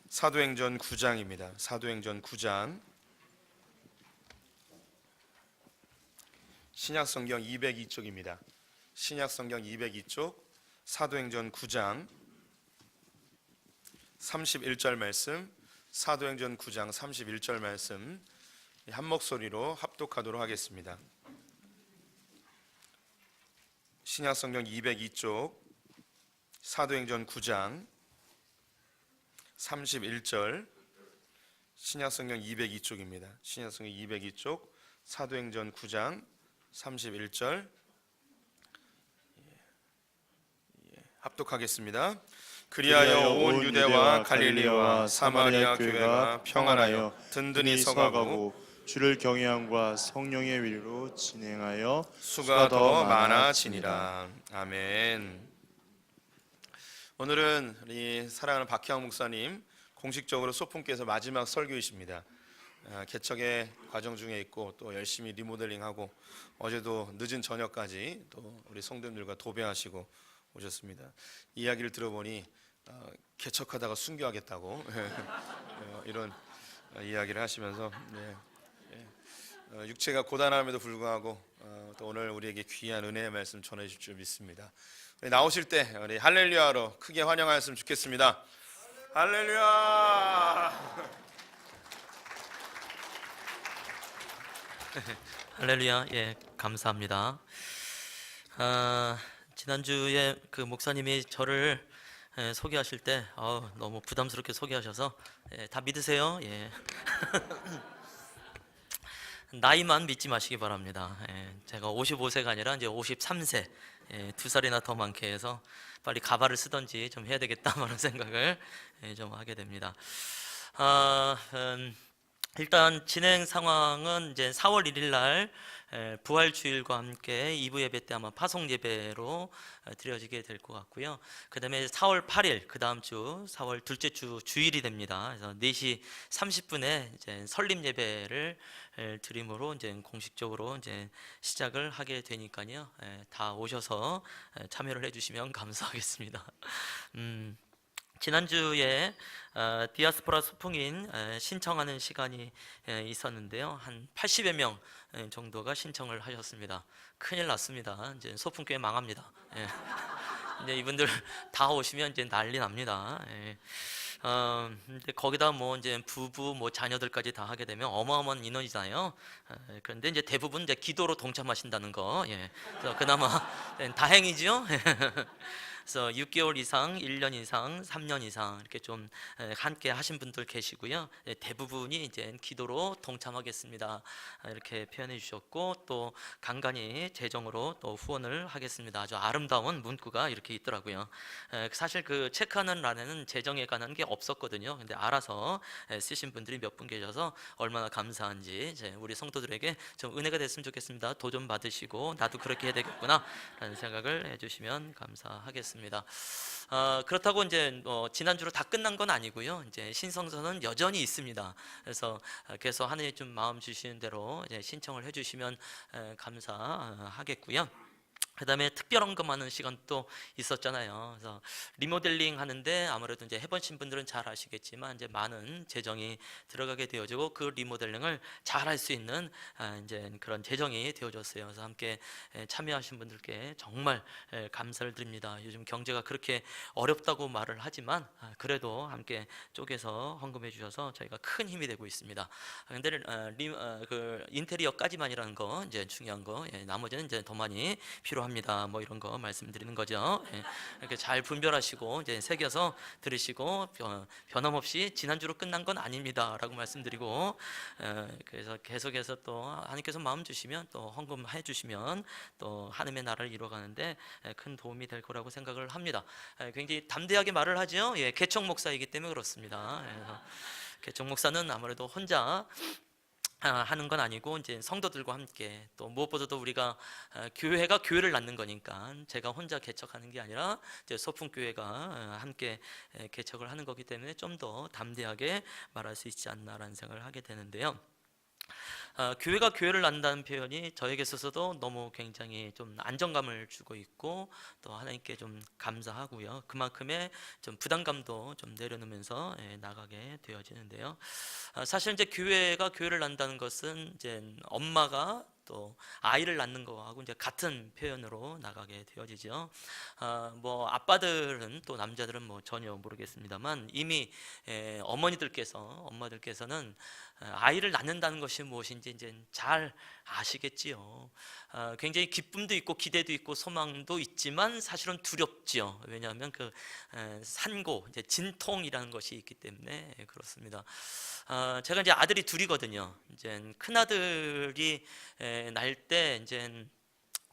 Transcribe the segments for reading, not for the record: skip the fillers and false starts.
사도행전 9장입니다. 사도행전 9장, 신약성경 202쪽입니다. 신약성경 202쪽, 사도행전 9장 31절 말씀, 사도행전 9장 31절 말씀 한 목소리로 합독하도록 하겠습니다. 신약성경 202쪽, 사도행전 9장 31절, 신약성경 202쪽입니다. 신약성경 202쪽, 사도행전 9장 31절 합독하겠습니다. 그리하여 온 유대와 갈릴리와 사마리아 교회가 평안하여 든든히 서가고 주를 경외함과 성령의 위로 진행하여 수가 더 많아지니라. 아멘. 오늘은 우리 사랑하는 박희영 목사님 공식적으로 소풍께서 마지막 설교이십니다. 개척의 과정 중에 있고 또 열심히 리모델링하고 어제도 늦은 저녁까지 또 우리 성도님들과 도배하시고 오셨습니다. 이야기를 들어보니 개척하다가 순교하겠다고 이런 이야기를 하시면서 육체가 고단함에도 불구하고 또 오늘 우리에게 귀한 은혜의 말씀 전해 주실 줄 믿습니다. 나오실 때 우리 할렐루야로 크게 환영하였으면 좋겠습니다. 할렐루야. 할렐루야. 예, 감사합니다. 지난주에 그 목사님이 저를 소개하실 때 너무 부담스럽게 소개하셔서 다 믿으세요. 예. 나이만 믿지 마시기 바랍니다. 제가 55세가 아니라 이제 53세, 2살이나 더 많게 해서 빨리 가발을 쓰던지 좀 해야 되겠다는 생각을 좀 하게 됩니다. 일단 진행 상황은 이제 4월 1일 날 부활주일과 함께 2부 예배 때 아마 파송 예배로 드려지게 될 것 같고요. 그 다음에 4월 8일, 그 다음 주 4월 둘째 주 주일이 됩니다. 그래서 4시 30분에 이제 설립 예배를 드림으로 이제 공식적으로 이제 시작을 하게 되니까요. 다 오셔서 참여를 해주시면 감사하겠습니다. 지난주에 디아스포라 소풍인 신청하는 시간이 있었는데요. 한 80여 명 정도가 신청을 하셨습니다. 큰일 났습니다. 이제 소풍교회 망합니다. 이제 이분들 다 오시면 이제 난리 납니다. 근데 거기다 뭐 이제 부부 뭐 자녀들까지 다 하게 되면 어마어마한 인원이잖아요. 그런데 이제 대부분 이제 기도로 동참하신다는 거, 그래서 그나마 다행이죠. 그래서 6개월 이상, 1년 이상, 3년 이상 이렇게 좀 함께 하신 분들 계시고요. 대부분이 이제 기도로 동참하겠습니다. 이렇게 표현해 주셨고 또 간간히 재정으로 또 후원을 하겠습니다. 아주 아름다운 문구가 이렇게 있더라고요. 사실 그 체크하는 란에는 재정에 관한 게 없었거든요. 근데 알아서 쓰신 분들이 몇 분 계셔서 얼마나 감사한지 이제 우리 성도들에게 좀 은혜가 됐으면 좋겠습니다. 도전 받으시고 나도 그렇게 해야 되겠구나 라는 생각을 해주시면 감사하겠습니다. 그렇다고 이제 지난주로 다 끝난 건 아니고요. 이제 신성서는 여전히 있습니다. 그래서 계속 하나님 좀 마음 주시는 대로 이제 신청을 해주시면 감사하겠고요. 그 다음에 특별 헌금하는 시간 또 있었잖아요. 그래서 리모델링 하는데 아무래도 이제 해보신 분들은 잘 아시겠지만 이제 많은 재정이 들어가게 되어지고 그 리모델링을 잘 할 수 있는 이제 그런 재정이 되어졌어요. 그래서 함께 참여하신 분들께 정말 감사를 드립니다. 요즘 경제가 그렇게 어렵다고 말을 하지만 그래도 함께 쪼개서 헌금해 주셔서 저희가 큰 힘이 되고 있습니다. 근데 그 인테리어까지만이라는 거 이제 중요한 거, 나머지는 이제 더 많이 필요합니다. 뭐 이런 거 말씀드리는 거죠. 이렇게 잘 분별하시고 이제 새겨서 들으시고 변함없이 지난주로 끝난 건 아닙니다라고 말씀드리고 그래서 계속해서 또 하나님께서 마음 주시면 또 헌금해 주시면 또 하나님의 나라를 이루어가는데 큰 도움이 될 거라고 생각을 합니다. 굉장히 담대하게 말을 하죠. 개척 목사이기 때문에 그렇습니다. 개척 목사는 아무래도 혼자 하는 건 아니고 이제 성도들과 함께 또 무엇보다도 우리가 교회가 교회를 낳는 거니까 제가 혼자 개척하는 게 아니라 이제 소풍교회가 함께 개척을 하는 거기 때문에 좀 더 담대하게 말할 수 있지 않나라는 생각을 하게 되는데요. 교회가 교회를 낳는다는 표현이 저에게 있어서도 너무 굉장히 좀 안정감을 주고 있고 또 하나님께 좀 감사하고요. 그만큼의 좀 부담감도 좀 내려놓으면서 나가게 되어지는데요. 사실 이제 교회가 교회를 낳는다는 것은 이제 엄마가 또 아이를 낳는 거하고 이제 같은 표현으로 나가게 되어지죠. 뭐 아빠들은 또 남자들은 뭐 전혀 모르겠습니다만 이미 엄마들께서는 아이를 낳는다는 것이 무엇인지 이제 잘 아시겠지요. 굉장히 기쁨도 있고 기대도 있고 소망도 있지만 사실은 두렵지요. 왜냐하면 그 산고 이제 진통이라는 것이 있기 때문에 그렇습니다. 제가 이제 아들이 둘이거든요. 이제 큰 아들이 날 때 이제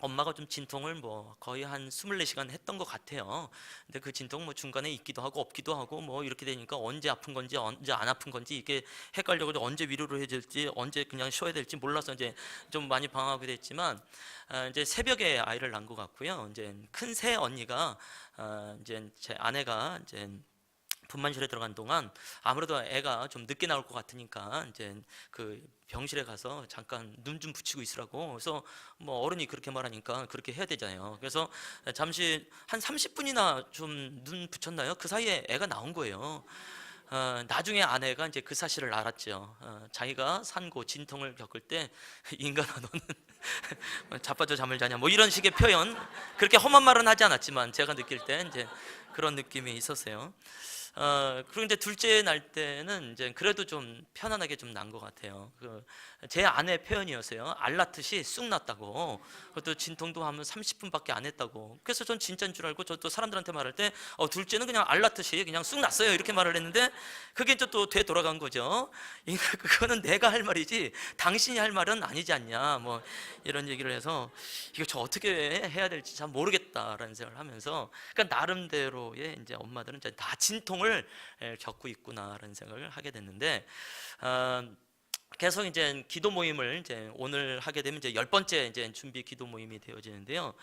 엄마가 좀 진통을 뭐 거의 한 24시간 했던 것 같아요. 근데 그 진통 뭐 중간에 있기도 하고 없기도 하고 뭐 이렇게 되니까 언제 아픈 건지 언제 안 아픈 건지 이게 헷갈려서 언제 위로를 해야 될지 언제 그냥 쉬어야 될지 몰라서 이제 좀 많이 방황하게 됐지만 이제 새벽에 아이를 낳은 것 같고요. 이제 큰 새 언니가 이제 제 아내가 이제 분만실에 들어간 동안 아무래도 애가 좀 늦게 나올 것 같으니까 이제 그 병실에 가서 잠깐 눈 좀 붙이고 있으라고. 그래서 뭐 어른이 그렇게 말하니까 그렇게 해야 되잖아요. 그래서 잠시 한 30분이나 좀 눈 붙였나요? 그 사이에 애가 나온 거예요. 나중에 아내가 이제 그 사실을 알았죠. 자기가 산고 진통을 겪을 때 인간아 너는 자빠져 잠을 자냐 뭐 이런 식의 표현, 그렇게 험한 말은 하지 않았지만 제가 느낄 때 이제 그런 느낌이 있었어요. 그리고 이제 둘째 날 때는 이제 그래도 좀 편안하게 좀 난 것 같아요. 제 아내 표현이었어요. 알라듯이 쑥 났다고. 그것도 진통도 하면 30분밖에 안 했다고. 그래서 전 진짜인 줄 알고 저 또 사람들한테 말할 때 둘째는 그냥 알라듯이 그냥 쑥 났어요 이렇게 말을 했는데 그게 또 되돌아간 거죠. 그거는 내가 할 말이지 당신이 할 말은 아니지 않냐 뭐 이런 얘기를 해서 이거 저 어떻게 해야 될지 참 모르겠다라는 생각을 하면서 그러니까 나름대로의 이제 엄마들은 이제 다 진통을 겪고 있구나라는 생각을 하게 됐는데 계속 이제 기도 모임을 이제 오늘 하게 되면 이제 10번째 이제 준비 기도 모임이 되어지는데요.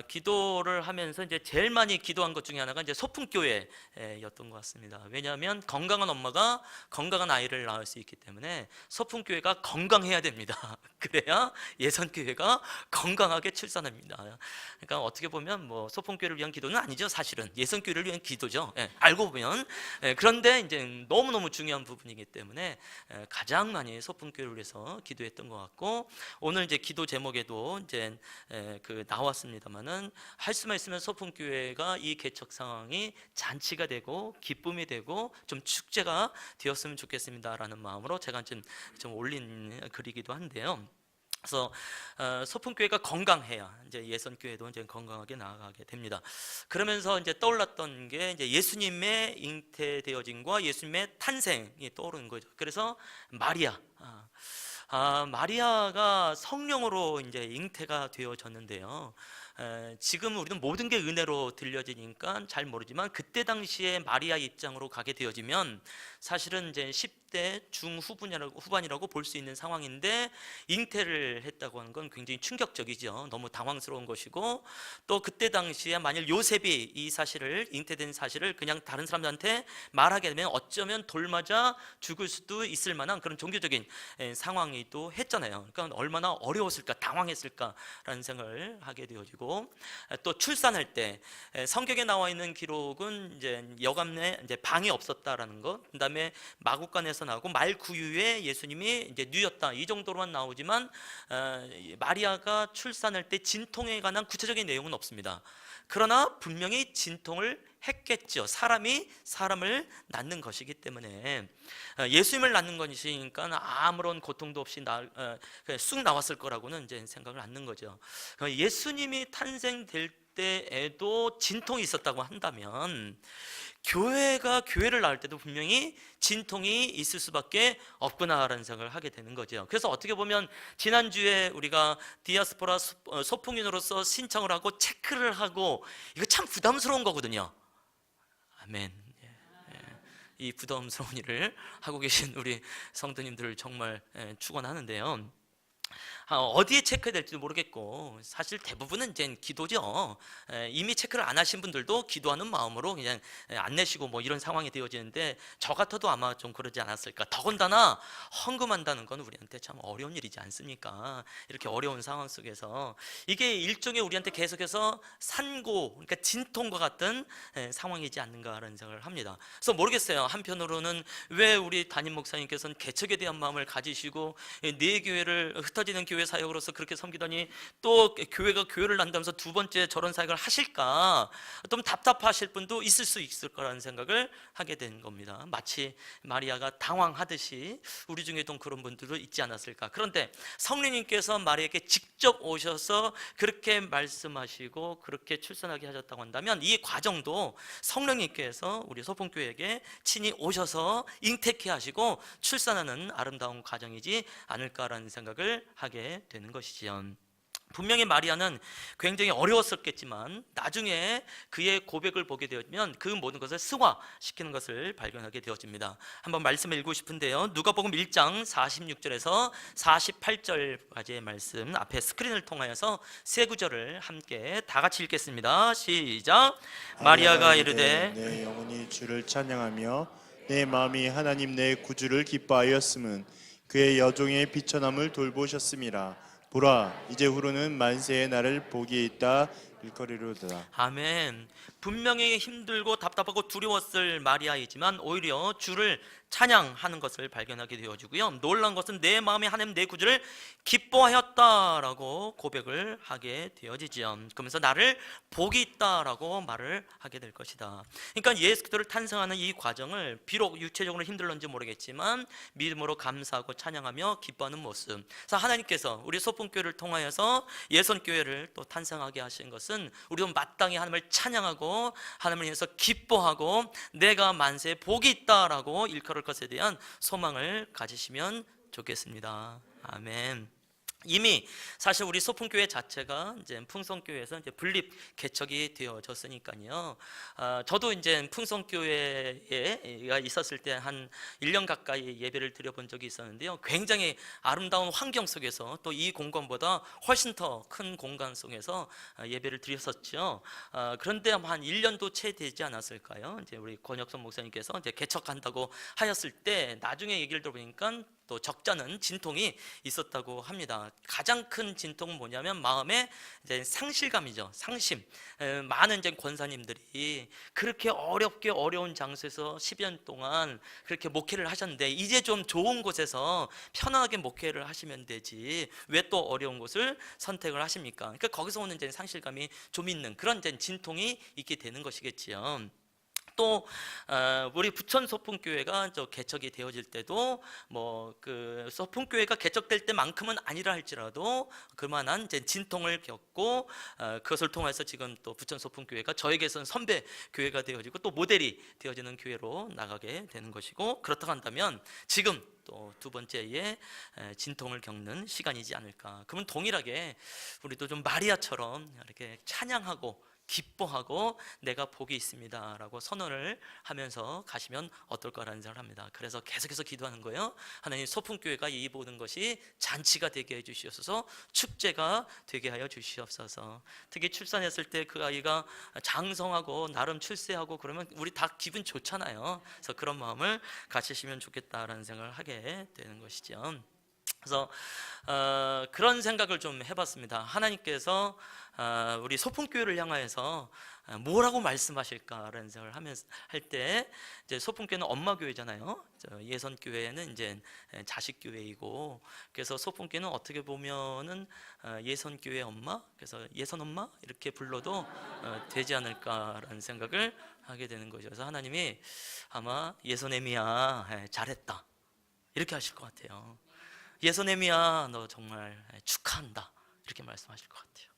기도를 하면서 이제 제일 많이 기도한 것 중에 하나가 이제 소풍교회였던 것 같습니다. 왜냐하면 건강한 엄마가 건강한 아이를 낳을 수 있기 때문에 소풍교회가 건강해야 됩니다. 그래야 예선교회가 건강하게 출산합니다. 그러니까 어떻게 보면 뭐 소풍교회를 위한 기도는 아니죠. 사실은 예선교회를 위한 기도죠. 알고 보면. 그런데 이제 너무너무 중요한 부분이기 때문에 가장 많이 소풍교회를 위해서 기도했던 것 같고 오늘 이제 기도 제목에도 이제 그 나왔습니다만은 할 수만 있으면 소풍교회가 이 개척 상황이 잔치가 되고 기쁨이 되고 좀 축제가 되었으면 좋겠습니다라는 마음으로 제가 좀 올린 글이기도 한데요. 그래서 소풍교회가 건강해야 이제 예선교회도 이제 건강하게 나아가게 됩니다. 그러면서 이제 떠올랐던 게 이제 예수님의 잉태되어짐과 예수님의 탄생이 떠오르는 거죠. 그래서 마리아, 마리아가 성령으로 이제 잉태가 되어졌는데요. 지금 우리는 모든 게 은혜로 들려지니까 잘 모르지만 그때 당시에 마리아 입장으로 가게 되어지면 사실은 이제 10대 중후반이라고 볼 수 있는 상황인데 잉태를 했다고 하는 건 굉장히 충격적이죠. 너무 당황스러운 것이고 또 그때 당시에 만일 요셉이 이 사실을 잉태된 사실을 그냥 다른 사람들한테 말하게 되면 어쩌면 돌맞아 죽을 수도 있을 만한 그런 종교적인 상황이 또 했잖아요. 그러니까 얼마나 어려웠을까 당황했을까라는 생각을 하게 되어지고 또 출산할 때 성경에 나와 있는 기록은 이제 여간에 이제 방이 없었다라는 것, 그다음에 마구간에서 나오고 말구유에 예수님이 이제 누였다 이 정도로만 나오지만 마리아가 출산할 때 진통에 관한 구체적인 내용은 없습니다. 그러나 분명히 진통을 했겠죠. 사람이 사람을 낳는 것이기 때문에 예수님을 낳는 것이니까 아무런 고통도 없이 쑥 나왔을 거라고는 이제 생각을 않는 거죠. 예수님이 탄생될 때에도 진통이 있었다고 한다면 교회가 교회를 낳을 때도 분명히 진통이 있을 수밖에 없구나라는 생각을 하게 되는 거죠. 그래서 어떻게 보면 지난주에 우리가 디아스포라 소풍인으로서 신청을 하고 체크를 하고 이거 참 부담스러운 거거든요. 아멘. 이 부담스러운 일을 하고 계신 우리 성도님들을 정말 축원하는데요. 어디에 체크해야 될지도 모르겠고 사실 대부분은 이제 기도죠. 이미 체크를 안 하신 분들도 기도하는 마음으로 그냥 안 내시고 뭐 이런 상황이 되어지는데 저 같아도 아마 좀 그러지 않았을까. 더군다나 헌금한다는 건 우리한테 참 어려운 일이지 않습니까? 이렇게 어려운 상황 속에서 이게 일종의 우리한테 계속해서 산고, 그러니까 진통과 같은 상황이지 않는가라는 생각을 합니다. 그래서 모르겠어요. 한편으로는 왜 우리 담임 목사님께서는 개척에 대한 마음을 가지시고 네 교회를 흩어지는 교회 사역으로서 그렇게 섬기더니 또 교회가 교회를 난다면서 두 번째 저런 사역을 하실까, 좀 답답하실 분도 있을 수 있을 거라는 생각을 하게 된 겁니다. 마치 마리아가 당황하듯이 우리 중에도 그런 분들도 있지 않았을까. 그런데 성령님께서 마리아에게 직접 오셔서 그렇게 말씀하시고 그렇게 출산하게 하셨다고 한다면 이 과정도 성령님께서 우리 소풍교회에게 친히 오셔서 잉태케 하시고 출산하는 아름다운 과정이지 않을까라는 생각을 하게 되는 것이지요. 분명히 마리아는 굉장히 어려웠었겠지만 나중에 그의 고백을 보게 되면 그 모든 것을 승화시키는 것을 발견하게 되어집니다. 한번 말씀을 읽고 싶은데요. 누가복음 1장 46절에서 48절까지의 말씀 앞에 스크린을 통하여서 세 구절을 함께 다 같이 읽겠습니다. 시작. 마리아가 이르되 내 영혼이 주를 찬양하며 내 마음이 하나님 내 구주를 기뻐하였음은 그의 여종의 비천함을 돌보셨음이라. 보라, 이제 후로는 만세의 나를 보기에 있다 일거리로다. 아멘. 분명히 힘들고 답답하고 두려웠을 마리아이지만 오히려 주를 찬양하는 것을 발견하게 되어지고요. 놀란 것은 내 마음에 하나님 내 구주를 기뻐하였다라고 고백을 하게 되어지죠. 그러면서 나를 복이 있다라고 말을 하게 될 것이다. 그러니까 예수 그리스도를 탄생하는 이 과정을 비록 육체적으로 힘들는지 모르겠지만 믿음으로 감사하고 찬양하며 기뻐하는 모습. 그래서 하나님께서 우리 소풍교회를 통하여서 예선교회를 또 탄생하게 하신 것은 우리도 마땅히 하나님을 찬양하고 하나님을 위해서 기뻐하고 내가 만세에 복이 있다라고 일컬을 것에 대한 소망을 가지시면 좋겠습니다. 아멘. 이미 사실 우리 소풍교회 자체가 이제 풍성교회에서 이제 분립 개척이 되어졌으니까요. 저도 이제 풍성교회에 있었을 때 한 1년 가까이 예배를 드려본 적이 있었는데요. 굉장히 아름다운 환경 속에서 또 이 공간보다 훨씬 더 큰 공간 속에서 예배를 드렸었죠. 그런데 한 1년도 채 되지 않았을까요? 이제 우리 권혁선 목사님께서 이제 개척한다고 하였을 때 나중에 얘기를 들어보니까 또 적잖은 진통이 있었다고 합니다. 가장 큰 진통은 뭐냐면 마음의 이제 상실감이죠. 상심. 많은 이제 권사님들이 그렇게 어렵게 어려운 장소에서 10여 년 동안 그렇게 목회를 하셨는데 이제 좀 좋은 곳에서 편안하게 목회를 하시면 되지 왜 또 어려운 곳을 선택을 하십니까? 그러니까 거기서 오는 이제 상실감이 좀 있는 그런 이제 진통이 있게 되는 것이겠지요. 또 우리 부천 소풍교회가 개척이 되어질 때도 뭐 그 소풍교회가 개척될 때만큼은 아니라 할지라도 그만한 이제 진통을 겪고 그것을 통해서 지금 또 부천 소풍교회가 저에게서는 선배 교회가 되어지고 또 모델이 되어지는 교회로 나가게 되는 것이고, 그렇다고 한다면 지금 또 두 번째의 진통을 겪는 시간이지 않을까. 그러면 동일하게 우리도 좀 마리아처럼 이렇게 찬양하고 기뻐하고 내가 복이 있습니다 라고 선언을 하면서 가시면 어떨까라는 생각을 합니다. 그래서 계속해서 기도하는 거예요. 하나님 소풍교회가 이 모든 것이 잔치가 되게 해주시옵소서, 축제가 되게 하여 주시옵소서. 특히 출산했을 때 그 아이가 장성하고 나름 출세하고 그러면 우리 다 기분 좋잖아요. 그래서 그런 마음을 가지시면 좋겠다라는 생각을 하게 되는 것이죠. 그래서 그런 생각을 좀 해봤습니다. 하나님께서 우리 소풍교회를 향하여서 뭐라고 말씀하실까라는 생각을 하면서 할 때 이제 소풍교회는 엄마 교회잖아요. 예선교회는 이제 자식 교회이고, 그래서 소풍교회는 어떻게 보면은 예선교회 엄마, 그래서 예선 엄마 이렇게 불러도 되지 않을까라는 생각을 하게 되는 거죠. 그래서 하나님이 아마 예선애미야 잘했다 이렇게 하실 것 같아요. 예선애미야 너 정말 축하한다 이렇게 말씀하실 것 같아요.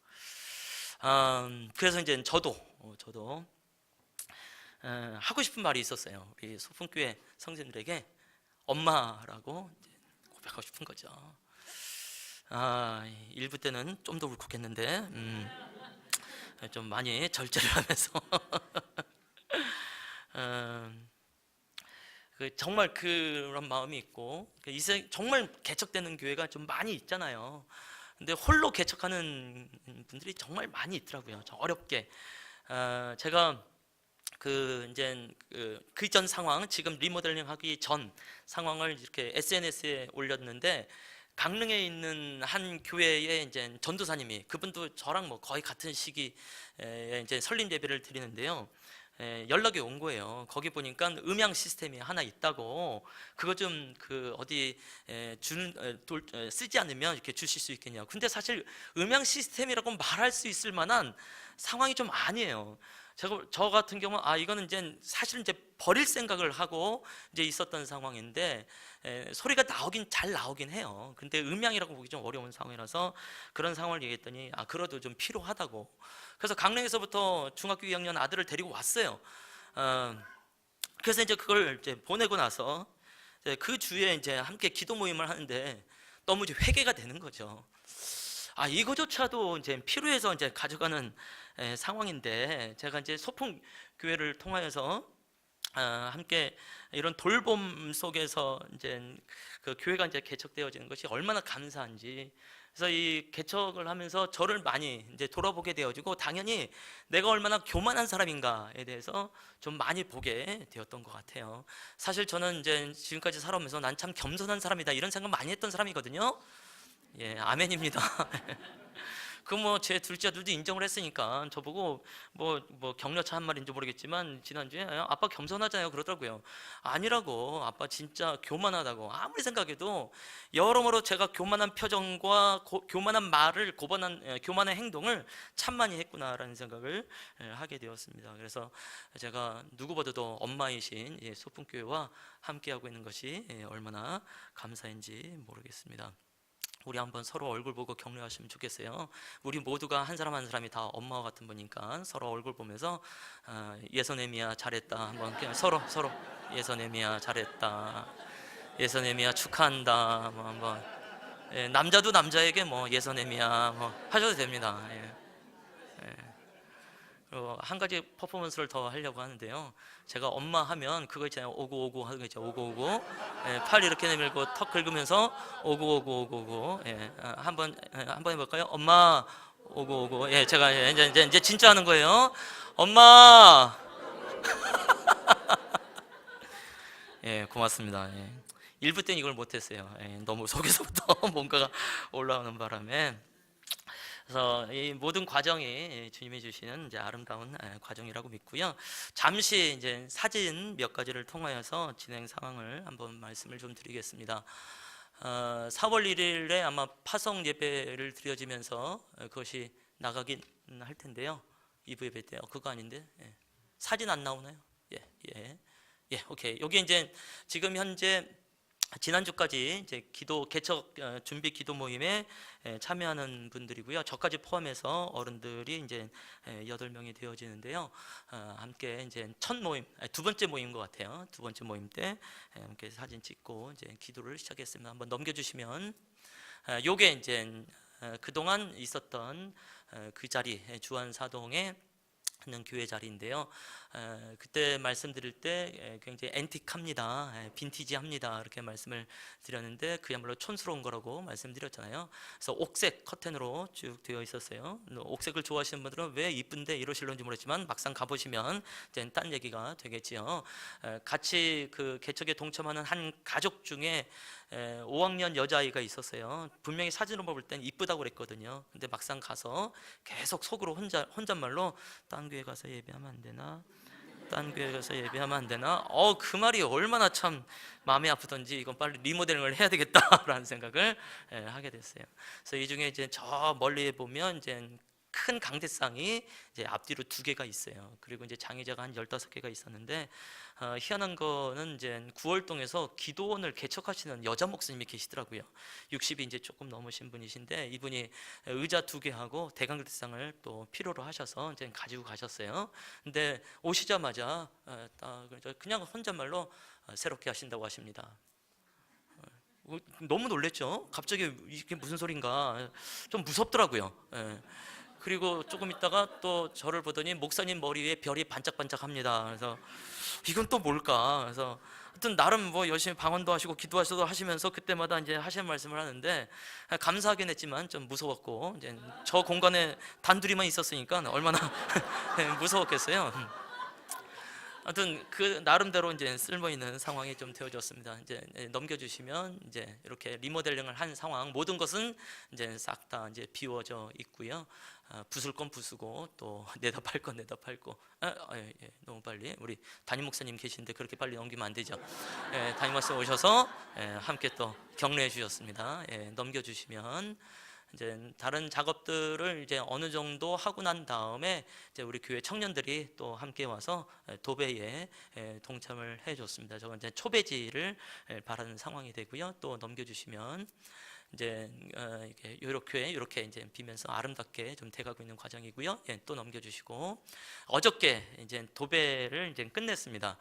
그래서 이제 저도 하고 싶은 말이 있었어요. 우리 소풍교회 성도들에게 엄마라고 고백하고 싶은 거죠. 일부 때는 좀 더 울컥했는데 좀 많이 절제를 하면서 정말 그런 마음이 있고, 정말 개척되는 교회가 좀 많이 있잖아요. 근데 홀로 개척하는 분들이 정말 많이 있더라고요. 좀 어렵게. 제가 그 전 상황, 지금 리모델링 하기 전 상황을 이렇게 SNS에 올렸는데, 강릉에 있는 한 교회의 이제 전도사님이, 그분도 저랑 뭐 거의 같은 시기에 이제 설립 예배를 드리는데요. 연락이 온 거예요. 거기 보니까 음향 시스템이 하나 있다고, 그거 좀 어디 쓰지 않으면 이렇게 주실 수 있겠냐고. 근데 사실 음향 시스템이라고 말할 수 있을 만한 상황이 좀 아니에요. 저 같은 경우는 이거는 이제 사실은 이제 버릴 생각을 하고 이제 있었던 상황인데, 소리가 잘 나오긴 해요. 근데 음향이라고 보기 좀 어려운 상황이라서 그런 상황을 얘기했더니 그래도 좀 필요하다고. 그래서 강릉에서부터 중학교 2학년 아들을 데리고 왔어요. 그래서 이제 그걸 이제 보내고 나서 이제 그 주에 이제 함께 기도 모임을 하는데 너무 이제 회개가 되는 거죠. 이거조차도 이제 필요해서 이제 가져가는 상황인데, 제가 이제 소풍 교회를 통하여서 함께 이런 돌봄 속에서 이제 그 교회가 이제 개척되어지는 것이 얼마나 감사한지, 그래서 이 개척을 하면서 저를 많이 이제 돌아보게 되어지고, 당연히 내가 얼마나 교만한 사람인가에 대해서 좀 많이 보게 되었던 것 같아요. 사실 저는 이제 지금까지 살아오면서 난 참 겸손한 사람이다 이런 생각 많이 했던 사람이거든요. 예, 아멘입니다. 제 둘째 아들도 인정을 했으니까 저보고 뭐 격려차 한 말인지 모르겠지만 지난주에 아빠 겸손하잖아요 그러더라고요. 아니라고, 아빠 진짜 교만하다고. 아무리 생각해도 여러모로 제가 교만한 표정과 교만한 말을, 교만한 행동을 참 많이 했구나라는 생각을 하게 되었습니다. 그래서 제가 누구보다도 엄마이신 소풍교회와 함께하고 있는 것이 얼마나 감사한지 모르겠습니다. 우리 한번 서로 얼굴 보고 격려하시면 좋겠어요. 우리 모두가 한 사람 한 사람이 다 엄마와 같은 분이니까 서로 얼굴 보면서 예선애미야 잘했다 한번 서로 예선애미야 잘했다, 예선애미야 축하한다 뭐 한번, 남자도 남자에게 뭐 예선애미야 뭐 하셔도 됩니다. 한 가지 퍼포먼스를 더 하려고 하는데요. 제가 엄마 하면 그거 있잖아요. 오구오구 하는 거 있죠. 오구오구. 팔 이렇게 내밀고 턱 긁으면서 오구오구오구오구. 한번 해볼까요? 엄마 오구오구. 제가 이제 진짜 하는 거예요. 엄마. 고맙습니다. 1부 때는 이걸 못했어요. 너무 속에서부터 뭔가가 올라오는 바람에. 그래서 이 모든 과정이 주님이 주시는 이제 아름다운 과정이라고 믿고요. 잠시 이제 사진 몇 가지를 통하여서 진행 상황을 한번 말씀을 좀 드리겠습니다. 4월 1일에 아마 파송 예배를 드려지면서 그것이 나가긴 할 텐데요. 2부 예배 때 그거 아닌데 사진 안 나오나요? 오케이. 여기 이제 지금 현재 지난주까지 이제 개척 준비 기도 모임에 참여하는 분들이고요. 저까지 포함해서 어른들이 이제 8명이 되어지는데요. 함께 이제 첫 모임, 두 번째 모임인 것 같아요. 두 번째 모임 때 함께 사진 찍고 이제 기도를 시작했습니다. 한번 넘겨주시면, 요게 이제 그동안 있었던 그 자리, 주안사동에 있는 교회 자리인데요. 그때 말씀드릴 때 굉장히 앤틱합니다, 빈티지합니다 이렇게 말씀을 드렸는데 그야말로 촌스러운 거라고 말씀드렸잖아요. 그래서 옥색 커튼으로 쭉 되어 있었어요. 옥색을 좋아하시는 분들은 왜 이쁜데 이러실런지 모르지만 막상 가보시면 이제 딴 얘기가 되겠지요. 같이 그 개척에 동참하는 한 가족 중에 5학년 여자아이가 있었어요. 분명히 사진으로 볼 땐 이쁘다고 그랬거든요. 근데 막상 가서 계속 속으로 혼잣말로 딴 교회 가서 예배하면 안 되나? 딴 교회 가서 예배하면 안 되나? 그 말이 얼마나 참 마음이 아프던지 이건 빨리 리모델링을 해야 되겠다라는 생각을 하게 됐어요. 그래서 이 중에 이제 저 멀리에 보면 이제 큰 강대상이 이제 앞뒤로 2개가 있어요. 그리고 이제 장의자가 한 15개가 있었는데, 희한한 거는 이제 구월동에서 기도원을 개척하시는 여자 목사님이 계시더라고요. 60이 이제 조금 넘으신 분이신데, 이분이 의자 2개하고 대강대상을 또 필요로 하셔서 이제 가지고 가셨어요. 근데 오시자마자 그냥 혼잣말로 새롭게 하신다고 하십니다. 너무 놀랬죠. 갑자기 이게 무슨 소린가, 좀 무섭더라고요. 그리고 조금 있다가 또 저를 보더니 목사님 머리 위에 별이 반짝반짝합니다. 그래서 이건 또 뭘까? 그래서 하여튼 나름 뭐 열심히 방언도 하시고 기도하셔도 하시면서 그때마다 이제 하시는 말씀을 하는데 감사하긴 했지만 좀 무서웠고, 이제 저 공간에 단둘이만 있었으니까 얼마나 무서웠겠어요. 하여튼 그 나름대로 이제 쓸모 있는 상황이 좀 되어졌습니다. 이제 넘겨주시면 이제 이렇게 리모델링을 한 상황, 모든 것은 이제 싹 다 이제 비워져 있고요. 부술 건 부수고 또 내다팔 건 내다팔고. 너무 빨리 우리 담임 목사님 계신데 그렇게 빨리 넘기면 안 되죠. 담임 목사 오셔서 함께 또 격려해 주셨습니다. 넘겨주시면 이제 다른 작업들을 이제 어느 정도 하고 난 다음에 이제 우리 교회 청년들이 또 함께 와서 도배에 동참을 해줬습니다. 저건 이제 초배지를 바라는 상황이 되고요. 또 넘겨주시면 이제 이렇게 이제 비면서 아름답게 좀 돼가고 있는 과정이고요. 또 넘겨주시고 어저께 이제 도배를 이제 끝냈습니다.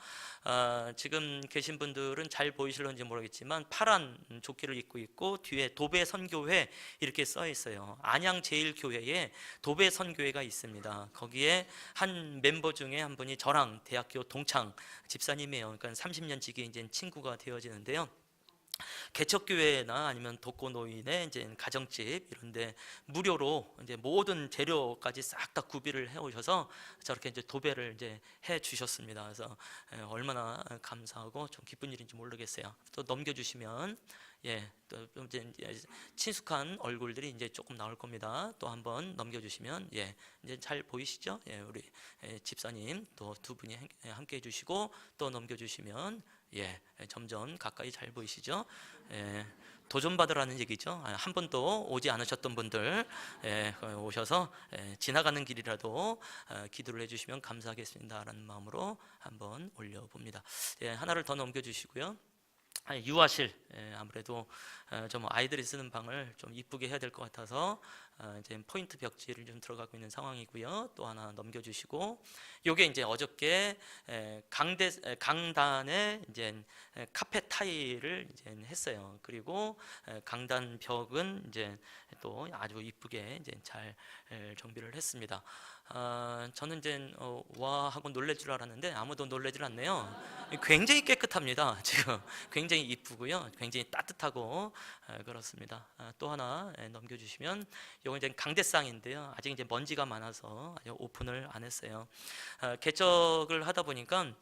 지금 계신 분들은 잘 보이실런지 모르겠지만 파란 조끼를 입고 있고 뒤에 도배 선교회 이렇게 써 있어요. 안양 제일교회에 도배 선교회가 있습니다. 거기에 한 멤버 중에 한 분이 저랑 대학교 동창 집사님이에요. 그러니까 30년 지기 이제 친구가 되어지는데요. 개척교회나 아니면 독거노인의 이제 가정집 이런데 무료로 이제 모든 재료까지 싹 다 구비를 해 오셔서 저렇게 이제 도배를 이제 해 주셨습니다. 그래서 얼마나 감사하고 좀 기쁜 일인지 모르겠어요. 또 넘겨주시면 또 이제 친숙한 얼굴들이 이제 조금 나올 겁니다. 또 한번 넘겨주시면 이제 잘 보이시죠? 우리 집사님 또 두 분이 함께 해주시고 또 넘겨주시면 점점 가까이 잘 보이시죠? 도전받으라는 얘기죠. 한 번도 오지 않으셨던 분들 오셔서 지나가는 길이라도 기도를 해주시면 감사하겠습니다라는 마음으로 한번 올려봅니다. 하나를 더 넘겨주시고요. 유아실, 아무래도 좀 아이들이 쓰는 방을 좀 이쁘게 해야 될 것 같아서 이제 포인트 벽지를 좀 들어가고 있는 상황이고요. 또 하나 넘겨주시고, 요게 이제 어저께 강단에 이제 카펫 타일을 이제 했어요. 그리고 강단 벽은 이제 또 아주 이쁘게 이제 잘 정비를 했습니다. 저는 이제 와 하고 놀랄 줄 알았는데 아무도 놀라질 않네요. 굉장히 깨끗합니다. 지금 굉장히 이쁘고요, 굉장히 따뜻하고 그렇습니다. 또 하나 넘겨주시면 이건 이제 강대상인데요. 아직 이제 먼지가 많아서 아직 오픈을 안 했어요. 개척을 하다 보니까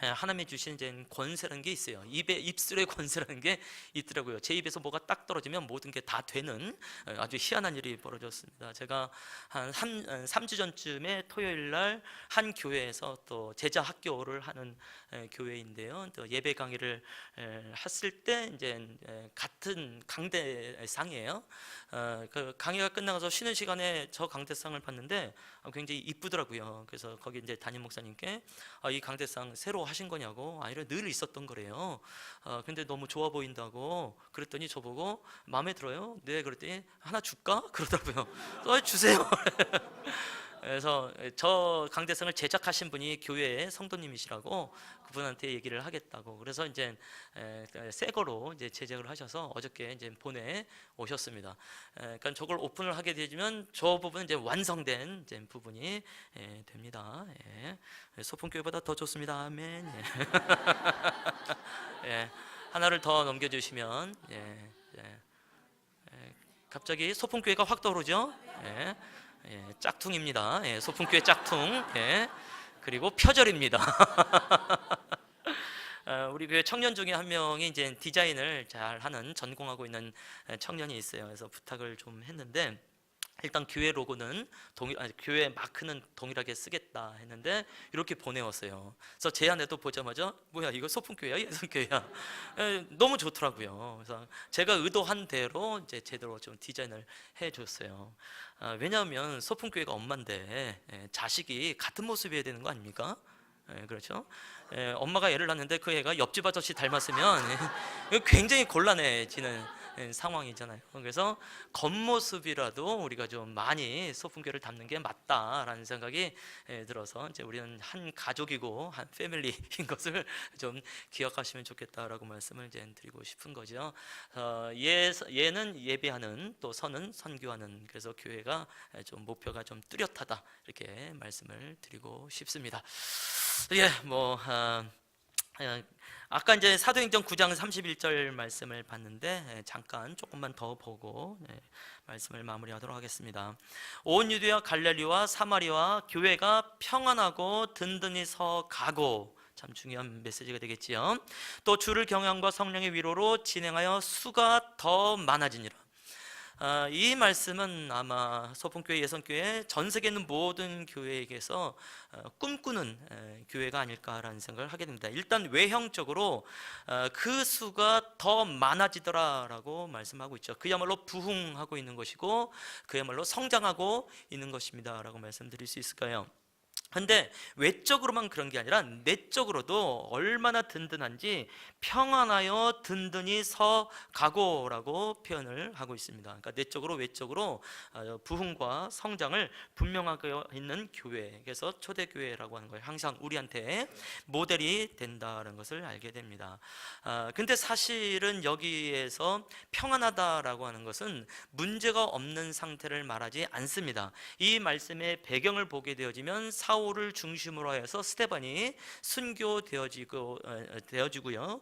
하나님이 주신 이제 권세라는 게 있어요. 입술의 권세라는 게 있더라고요. 제 입에서 뭐가 딱 떨어지면 모든 게 다 되는 아주 희한한 일이 벌어졌습니다. 제가 한 3주 전쯤에 토요일 날 한 교회에서 또 제자 학교를 하는 교회인데요. 또 예배 강의를 했을 때 이제 같은 강대상이에요. 그 강의가 끝나가서 쉬는 시간에 저 강대상을 봤는데 굉장히 이쁘더라고요. 그래서 거기 이제 담임 목사님께 이 강대상 새로 하신 거냐고. 아니라 늘 있었던 거래요. 근데 너무 좋아 보인다고 그랬더니 저보고 마음에 들어요? 네. 그랬더니 하나 줄까? 그러더라고요. 주세요. 그래서 저 강대상을 제작하신 분이 교회의 성도님이시라고 그분한테 얘기를 하겠다고. 그래서 이제 새 거로 이제 제작을 하셔서 어저께 이제 보내 오셨습니다. 그러니까 저걸 오픈을 하게 되면 저 부분은 이제 완성된 이제 부분이 됩니다. 소풍교회보다 더 좋습니다. 아멘. 하나를 더 넘겨주시면 갑자기 소풍교회가 확 떠오르죠. 짝퉁입니다. 소풍교회 짝퉁. 그리고 표절입니다. 우리 교회 청년 중에 한 명이 이제 디자인을 잘 하는, 전공하고 있는 청년이 있어요. 그래서 부탁을 좀 했는데 일단 교회 로고는 교회 마크는 동일하게 쓰겠다 했는데 이렇게 보내왔어요. 그래서 제 안에도 보자마자 뭐야 이거 소풍교회야 예선교회야. 너무 좋더라고요. 그래서 제가 의도한 대로 이제 제대로 좀 디자인을 해줬어요. 왜냐하면 소풍교회가 엄마인데 자식이 같은 모습이어야 되는 거 아닙니까? 그렇죠? 엄마가 애를 낳는데 그 애가 옆집 아저씨 닮았으면 굉장히 곤란해지는 상황이잖아요. 그래서 겉모습이라도 우리가 좀 많이 소풍교회를 담는 게 맞다라는 생각이 들어서 이제 우리는 한 가족이고 한 패밀리인 것을 좀 기억하시면 좋겠다라고 말씀을 이제 드리고 싶은 거죠. 얘는 예배하는, 또 선은 선교하는, 그래서 교회가 좀 목표가 좀 뚜렷하다 이렇게 말씀을 드리고 싶습니다. 아까 이제 사도행전 9장 31절 말씀을 봤는데 잠깐 조금만 더 보고 말씀을 마무리하도록 하겠습니다. 온 유대와 갈릴리와 사마리아 교회가 평안하고 든든히 서 가고, 참 중요한 메시지가 되겠지요. 또 주를 경외함과 성령의 위로로 진행하여 수가 더 많아지니라. 이 말씀은 아마 소풍교회, 예선교회, 전 세계 있는 모든 교회에게서 꿈꾸는 교회가 아닐까라는 생각을 하게 됩니다. 일단 외형적으로 그 수가 더 많아지더라라고 말씀하고 있죠. 그야말로 부흥하고 있는 것이고 그야말로 성장하고 있는 것입니다라고 말씀드릴 수 있을까요? 근데 외적으로만 그런 게 아니라 내적으로도 얼마나 든든한지 평안하여 든든히 서 가고라고 표현을 하고 있습니다. 그러니까 내적으로 외적으로 부흥과 성장을 분명하게 있는 교회, 그래서 초대교회라고 하는 거예요. 항상 우리한테 모델이 된다는 것을 알게 됩니다. 근데 사실은 여기에서 평안하다라고 하는 것은 문제가 없는 상태를 말하지 않습니다. 이 말씀의 배경을 보게 되어지면 사울을 중심으로 해서 스데반이 순교되어지고요.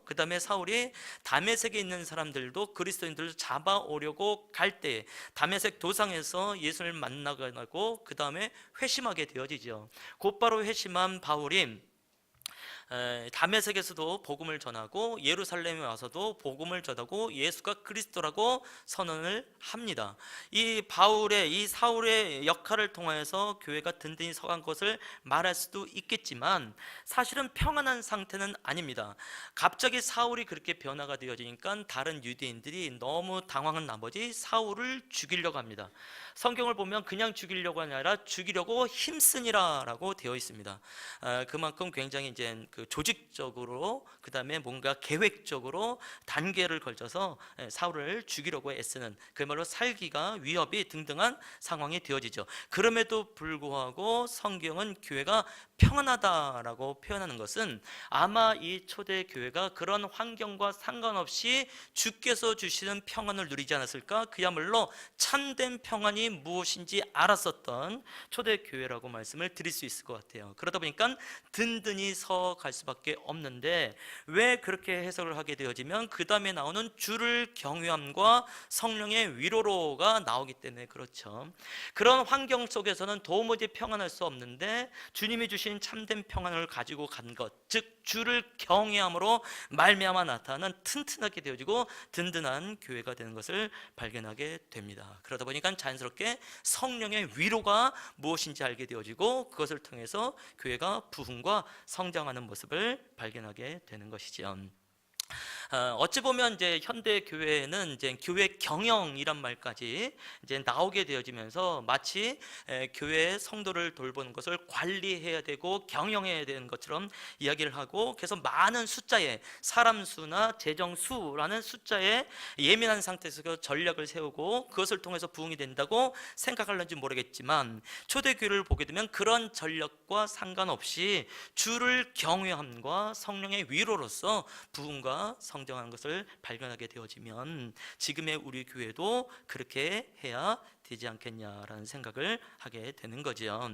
그 다음에 사울이 다메섹에 있는 사람들도 그리스도인들을 잡아오려고 갈 때 다메섹 도상에서 예수를 만나고 그 다음에 회심하게 되어지죠. 곧바로 회심한 바울이 다메섹에서도 복음을 전하고 예루살렘에 와서도 복음을 전하고 예수가 그리스도라고 선언을 합니다. 이 바울의, 이 사울의 역할을 통해서 교회가 든든히 서간 것을 말할 수도 있겠지만 사실은 평안한 상태는 아닙니다. 갑자기 사울이 그렇게 변화가 되어지니까 다른 유대인들이 너무 당황한 나머지 사울을 죽이려고 합니다. 성경을 보면 그냥 죽이려고 하는 아니라 죽이려고 힘쓰니라라고 되어 있습니다. 그만큼 굉장히 이제 그 조직적으로, 그 다음에 뭔가 계획적으로 단계를 걸쳐서 사울을 죽이려고 애쓰는, 그야말로 살기가 위협이 등등한 상황이 되어지죠. 그럼에도 불구하고 성경은 교회가 평안하다라고 표현하는 것은 아마 이 초대 교회가 그런 환경과 상관없이 주께서 주시는 평안을 누리지 않았을까? 그야말로 참된 평안이 무엇인지 알았었던 초대 교회라고 말씀을 드릴 수 있을 것 같아요. 그러다 보니까 든든히 서 갈 수밖에 없는데, 왜 그렇게 해석을 하게 되어지면 그 다음에 나오는 주를 경외함과 성령의 위로로가 나오기 때문에 그렇죠. 그런 환경 속에서는 도무지 평안할 수 없는데 주님이 주신 참된 평안을 가지고 간 것, 즉 주를 경외함으로 말미암아 나타나는 튼튼하게 되어지고 든든한 교회가 되는 것을 발견하게 됩니다. 그러다 보니까 자연스럽게 성령의 위로가 무엇인지 알게 되어지고 그것을 통해서 교회가 부흥과 성장하는 모습을 발견하게 되는 것이죠. 어찌 보면 이제 현대 교회는 이제 교회 경영이란 말까지 이제 나오게 되어지면서 마치 교회의 성도를 돌보는 것을 관리해야 되고 경영해야 되는 것처럼 이야기를 하고, 그래서 많은 숫자의 사람 수나 재정 수라는 숫자에 예민한 상태에서 전략을 세우고 그것을 통해서 부흥이 된다고 생각할는지 모르겠지만, 초대교회를 보게 되면 그런 전략과 상관없이 주를 경외함과 성령의 위로로서 부흥과 성장하는 것을 발견하게 되어지면 지금의 우리 교회도 그렇게 해야 되지 않겠냐라는 생각을 하게 되는 거죠.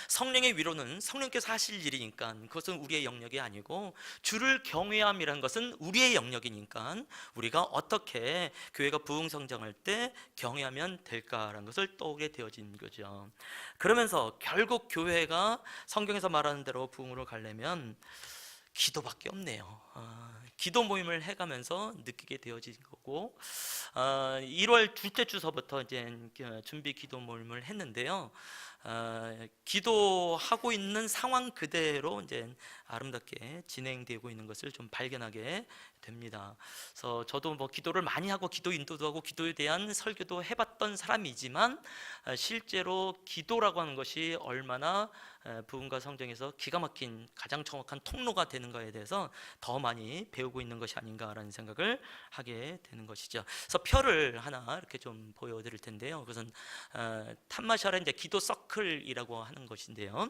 성령의 위로는 성령께서 하실 일이니까 그것은 우리의 영역이 아니고, 주를 경외함이라는 것은 우리의 영역이니까 우리가 어떻게 교회가 부흥 성장할 때 경외하면 될까라는 것을 떠오게 되어진 거죠. 그러면서 결국 교회가 성경에서 말하는 대로 부흥으로 가려면 기도밖에 없네요. 기도 모임을 해가면서 느끼게 되어진 거고, 1월 둘째 주서부터 이제 준비 기도 모임을 했는데요. 기도하고 있는 상황 그대로 이제 아름답게 진행되고 있는 것을 좀 발견하게 됩니다. 그래서 저도 뭐 기도를 많이 하고 기도 인도도 하고 기도에 대한 설교도 해봤던 사람이지만 실제로 기도라고 하는 것이 얼마나 부흥과 성장에서 기가 막힌 가장 정확한 통로가 되는가에 대해서 더 많이 배우고 있는 것이 아닌가라는 생각을 하게 되는 것이죠. 그래서 표를 하나 이렇게 좀 보여드릴 텐데요. 그것은 탐마샬의 이제 기도 서클이라고 하는 것인데요.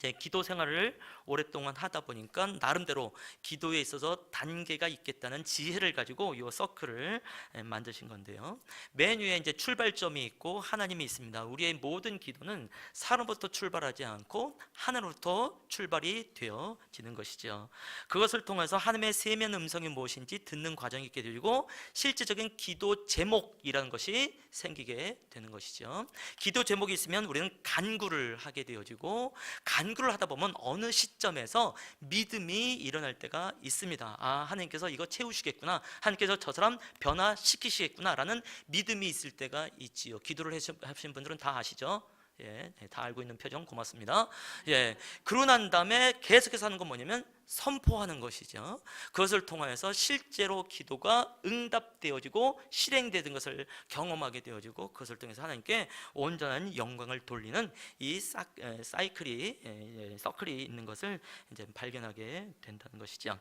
제 기도 생활을 오랫동안 하다 보니까 나름대로 기도에 있어서 단계가 있겠다는 지혜를 가지고 이 서클을 만드신 건데요. 맨 위에 이제 출발점이 있고 하나님이 있습니다. 우리의 모든 기도는 사람부터 출발하지 않고 하늘로부터 출발이 되어지는 것이죠. 그것을 통해서 하나님의 세면 음성이 무엇인지 듣는 과정이 있게 되고 실제적인 기도 제목이라는 것이 생기게 되는 것이죠. 기도 제목이 있으면 우리는 간구를 하게 되어지고 간구를 하다 보면 어느 시점에서 믿음이 일어날 때가 있습니다. 아, 하나님께서 이거 채우시겠구나, 하나님께서 저 사람 변화시키시겠구나 라는 믿음이 있을 때가 있지요. 기도를 하신 분들은 다 아시죠? 예, 다 알고 있는 표정 고맙습니다. 예, 그러고 난 다음에 계속해서 하는 건 뭐냐면 선포하는 것이죠. 그것을 통하여서 실제로 기도가 응답되어지고 실행되는 것을 경험하게 되어지고 그것을 통해서 하나님께 온전한 영광을 돌리는 이 서클이 있는 것을 이제 발견하게 된다는 것이죠.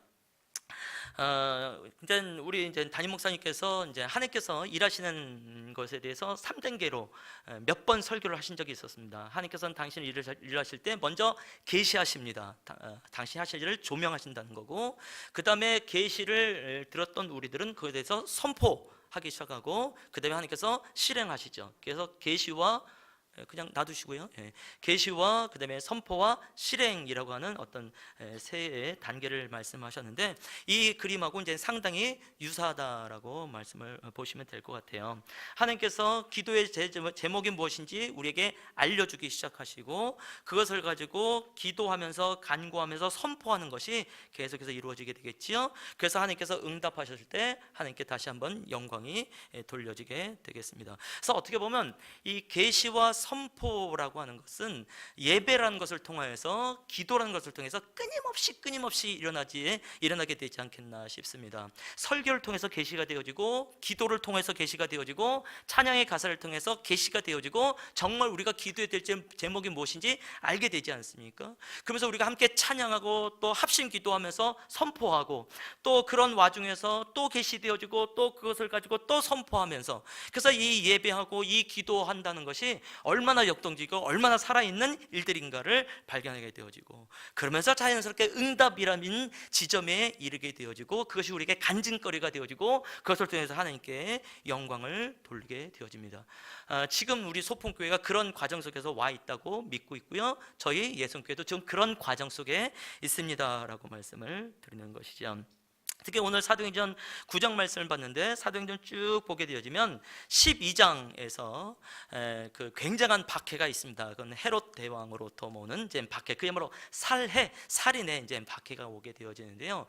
이제 우리 이제 담임 목사님께서 이제 하나님께서 일하시는 것에 대해서 3단계로 몇 번 설교를 하신 적이 있었습니다. 하나님께서는 당신 일을 하실 때 먼저 계시하십니다. 당신 하실 일을 조명하신다는 거고, 그 다음에 계시를 들었던 우리들은 그에 대해서 선포하기 시작하고, 그 다음에 하나님께서 실행하시죠. 그래서 계시와 그냥 놔두시고요. 계시와 그다음에 선포와 실행이라고 하는 어떤 세 단계를 말씀하셨는데 이 그림하고 이제 상당히 유사하다라고 말씀을 보시면 될 것 같아요. 하나님께서 기도의 제목이 무엇인지 우리에게 알려주기 시작하시고 그것을 가지고 기도하면서 간구하면서 선포하는 것이 계속해서 이루어지게 되겠지요. 그래서 하나님께서 응답하셨을 때 하나님께 다시 한번 영광이 돌려지게 되겠습니다. 그래서 어떻게 보면 이 계시와 선포라고 하는 것은 예배라는 것을 통하여서 기도라는 것을 통해서 끊임없이 일어나게 되지 않겠나 싶습니다. 설교를 통해서 계시가 되어지고 기도를 통해서 계시가 되어지고 찬양의 가사를 통해서 계시가 되어지고 정말 우리가 기도해야 될 제목이 무엇인지 알게 되지 않습니까? 그러면서 우리가 함께 찬양하고 또 합심 기도하면서 선포하고 또 그런 와중에서 또 계시되어지고 또 그것을 가지고 또 선포하면서 그래서 이 예배하고 이 기도한다는 것이 얼마나 역동적이고 얼마나 살아있는 일들인가를 발견하게 되어지고 그러면서 자연스럽게 응답이라는 지점에 이르게 되어지고 그것이 우리에게 간증거리가 되어지고 그것을 통해서 하나님께 영광을 돌리게 되어집니다. 지금 우리 소풍교회가 그런 과정 속에서 와 있다고 믿고 있고요. 저희 예성교회도 지금 그런 과정 속에 있습니다라고 말씀을 드리는 것이죠. 특히 오늘 사도행전 9장 말씀을 봤는데 사도행전 쭉 보게 되어지면 12장에서 그 굉장한 박해가 있습니다. 그건 헤롯 대왕으로부터 오는 이제 박해, 그야말로 살인의 이제 박해가 오게 되어지는데요.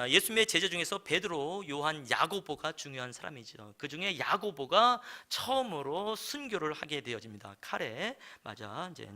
예수님의 제자 중에서 베드로, 요한, 야고보가 중요한 사람이죠. 그 중에 야고보가 처음으로 순교를 하게 되어집니다. 칼에 맞아 이제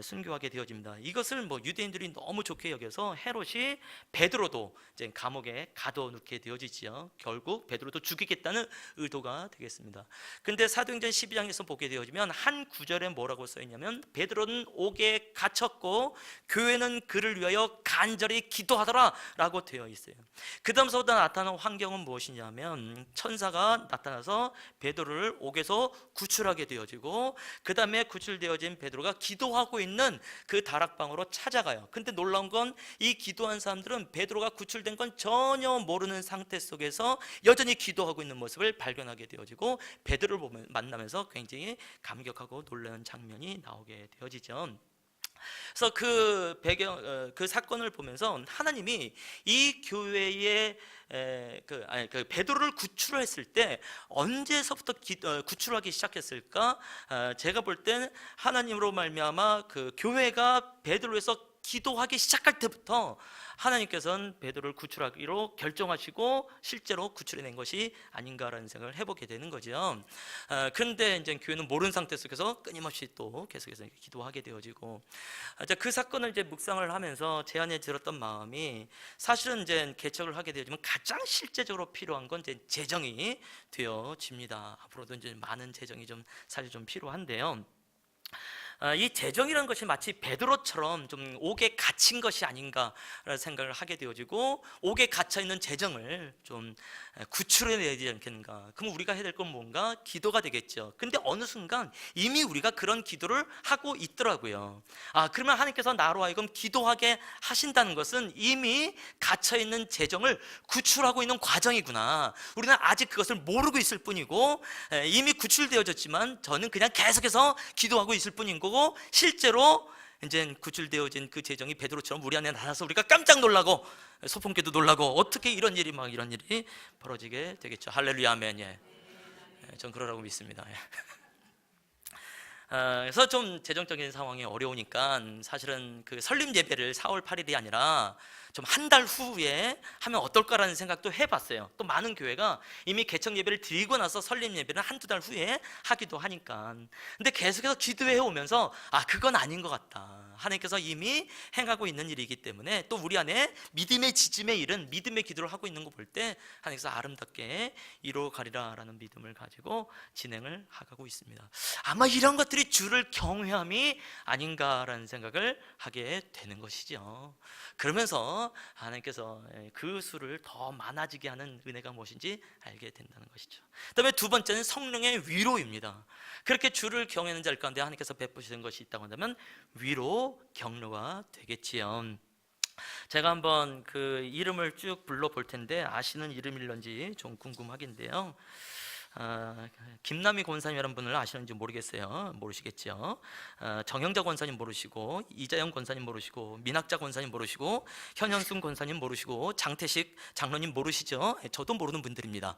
순교하게 되어집니다. 이것을 뭐 유대인들이 너무 좋게 여겨서 헤롯이 베드로도 이제 감옥에 가둬놓게 되어지지요. 결국 베드로도 죽이겠다는 의도가 되겠습니다. 근데 사도행전 12장에서 보게 되어지면 한 구절에 뭐라고 써 있냐면 베드로는 옥에 갇혔고 교회는 그를 위하여 간절히 기도하더라 라고 되어 있어요. 그 다음서부터 나타나는 환경은 무엇이냐면 천사가 나타나서 베드로를 옥에서 구출하게 되어지고 그 다음에 구출되어진 베드로가 기도하고 있는 그 다락방으로 찾아가요. 근데 놀라운 건 이 기도한 사람들은 베드로가 구출된 건 전혀 모르는 상태 속에서 여전히 기도하고 있는 모습을 발견하게 되어지고 베드로를 만나면서 굉장히 감격하고 놀라는 장면이 나오게 되어지죠. 그래서 그 사건을 보면서 하나님이 이 교회의 그 베드로를 구출했을 때 언제서부터 구출하기 시작했을까? 제가 볼 때는 하나님으로 말미암아 그 교회가 베드로에서 기도하기 시작할 때부터 하나님께서는 베드로를 구출하기로 결정하시고 실제로 구출해낸 것이 아닌가라는 생각을 해보게 되는 거죠. 그런데 이제 교회는 모르는 상태 속에서 끊임없이 또 계속해서 기도하게 되어지고 그 사건을 이제 묵상을 하면서 제 안에 들었던 마음이 사실은 이제 개척을 하게 되어지면 가장 실제적으로 필요한 건 이제 재정이 되어집니다. 앞으로도 이제 많은 재정이 좀 사실 좀 필요한데요. 이 재정이라는 것이 마치 베드로처럼 좀 옥에 갇힌 것이 아닌가라는 생각을 하게 되어지고, 옥에 갇혀 있는 재정을 좀 구출해내야 되지 않겠는가. 그럼 우리가 해야 될 건 뭔가? 기도가 되겠죠. 근데 어느 순간 이미 우리가 그런 기도를 하고 있더라고요. 그러면 하나님께서 나로 하여금 기도하게 하신다는 것은 이미 갇혀 있는 재정을 구출하고 있는 과정이구나. 우리는 아직 그것을 모르고 있을 뿐이고, 이미 구출되어졌지만 저는 그냥 계속해서 기도하고 있을 뿐인 거고, 실제로 이제 구출되어진 그 재정이 베드로처럼 우리 안에 나타나서 우리가 깜짝 놀라고, 소풍교도 놀라고, 어떻게 이런 일이 벌어지게 되겠죠. 할렐루야, 아멘. 전 그러라고 믿습니다. 그래서 좀 재정적인 상황이 어려우니까 사실은 그 설립 예배를 4월 8일이 아니라 좀 한 달 후에 하면 어떨까라는 생각도 해봤어요. 또 많은 교회가 이미 개척 예배를 드리고 나서 설립 예배는 한두 달 후에 하기도 하니까. 근데 계속해서 기도해 오면서 그건 아닌 것 같다. 하나님께서 이미 행하고 있는 일이기 때문에, 또 우리 안에 믿음의 지짐의 일은 믿음의 기도를 하고 있는 거 볼 때 하나님께서 아름답게 이루어 가리라라는 믿음을 가지고 진행을 하고 있습니다. 아마 이런 것들이 주를 경외함이 아닌가라는 생각을 하게 되는 것이죠. 그러면서 하나님께서 그 수를 더 많아지게 하는 은혜가 무엇인지 알게 된다는 것이죠. 그다음에 두 번째는 성령의 위로입니다. 그렇게 주를 경외하는 자들 가운데 하나님께서 베푸시는 것이 있다고 한다면 위로, 격려가 되겠지요. 제가 한번 그 이름을 쭉 불러볼 텐데 아시는 이름일런지 좀 궁금하긴데요. 김남희 권사님이라는 분을 아시는지 모르겠어요. 모르시겠죠. 정영자 권사님 모르시고, 이자영 권사님 모르시고, 민학자 권사님 모르시고, 현현순 권사님 모르시고, 장태식 장로님 모르시죠? 저도 모르는 분들입니다.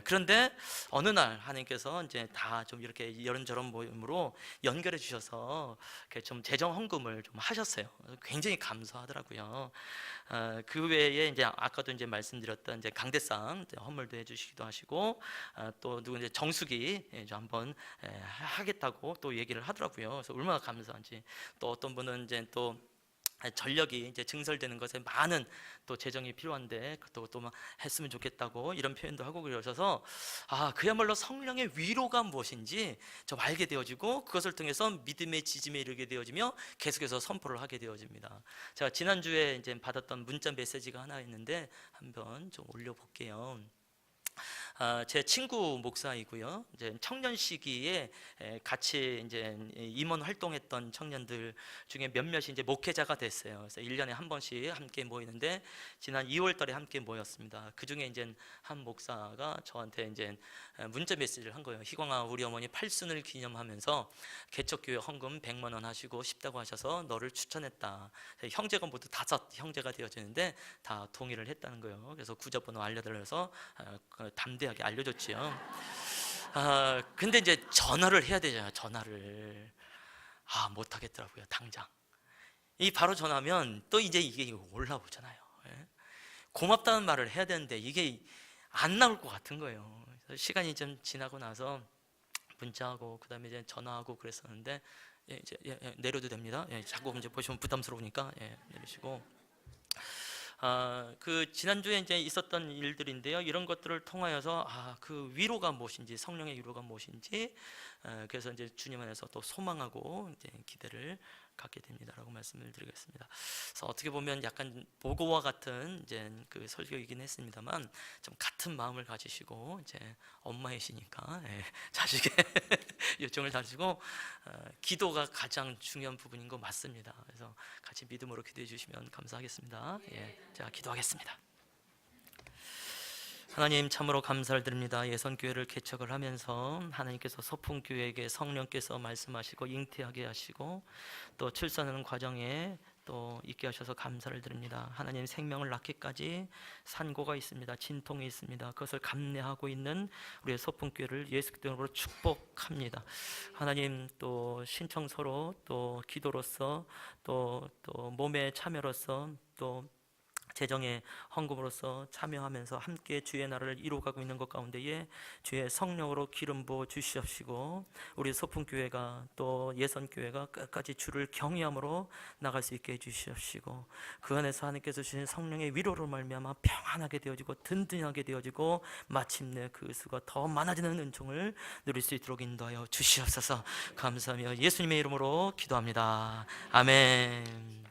그런데 어느 날 하나님께서 이제 다 좀 이렇게 이런저런 모임으로 연결해 주셔서 좀 재정 헌금을 좀 하셨어요. 굉장히 감사하더라고요. 그 외에 이제 아까도 이제 말씀드렸던 이제 강대상 헌물도 해주시기도 하시고, 또 누구 이제 정수기 한번 하겠다고 또 얘기를 하더라고요. 그래서 얼마나 감사한지. 또 어떤 분은 이제 또 전력이 이제 증설되는 것에 많은 또 재정이 필요한데 그것도 또 막 했으면 좋겠다고 이런 표현도 하고 그러셔서 그야말로 성령의 위로가 무엇인지 좀 알게 되어지고, 그것을 통해서 믿음의 지짐에 이르게 되어지며 계속해서 선포를 하게 되어집니다. 제가 지난주에 이제 받았던 문자 메시지가 하나 있는데 한번 좀 올려볼게요. 제 친구 목사이고요. 이제 청년 시기에 같이 이제 임원 활동했던 청년들 중에 몇몇이 이제 목회자가 됐어요. 그래서 1년에 한 번씩 함께 모이는데 지난 2월 달에 함께 모였습니다. 그 중에 이제 한 목사가 저한테 이제 문자 메시지를 한 거예요. 희광아, 우리 어머니 8순을 기념하면서 개척교회 헌금 100만 원 하시고 싶다고 하셔서 너를 추천했다. 형제가 모두 5 형제가 되어지는데 다 동의를 했다는 거예요. 그래서 구좌번호 알려달라서 담대하게 알려줬지요. 근데 이제 전화를 해야 되잖아요. 전화를 못 하겠더라고요. 당장 이 바로 전화하면 또 이제 이게 올라오잖아요. 고맙다는 말을 해야 되는데 이게 안 나올 것 같은 거예요. 그래서 시간이 좀 지나고 나서 문자하고 그다음에 이제 전화하고 그랬었는데 이제 내려도 됩니다. 자꾸 이제 보시면 부담스러우니까 내리시고. 그 지난주에 이제 있었던 일들인데요. 이런 것들을 통하여서 그 위로가 무엇인지, 성령의 위로가 무엇인지, 그래서 이제 주님 안에서 또 소망하고 이제 기대를 갖게 됩니다라고 말씀을 드리겠습니다. 그래서 어떻게 보면 약간 보고와 같은 이제 그 설교이긴 했습니다만 좀 같은 마음을 가지시고, 이제 엄마이시니까 자식의 요청을 다지고 기도가 가장 중요한 부분인 거 맞습니다. 그래서 같이 믿음으로 기도해 주시면 감사하겠습니다. 제가 기도하겠습니다. 하나님, 참으로 감사를 드립니다. 예선교회를 개척을 하면서 하나님께서 소풍교회에게 성령께서 말씀하시고 잉태하게 하시고 또 출산하는 과정에 또 있게 하셔서 감사를 드립니다. 하나님, 생명을 낳기까지 산고가 있습니다. 진통이 있습니다. 그것을 감내하고 있는 우리의 소풍교회를 예수 그리스도로 축복합니다. 하나님, 또 신청서로 또 기도로서 또 몸의 참여로서 또 재정의 헌금으로서 참여하면서 함께 주의 나라를 이루어가고 있는 것 가운데에 주의 성령으로 기름 부어 주시옵시고 우리 소풍교회가 또 예선교회가 끝까지 주를 경외함으로 나갈 수 있게 해주시옵시고 그 안에서 하나님께서 주신 성령의 위로로 말미암아 평안하게 되어지고 든든하게 되어지고 마침내 그 수가 더 많아지는 은총을 누릴 수 있도록 인도하여 주시옵소서. 감사하며 예수님의 이름으로 기도합니다. 아멘.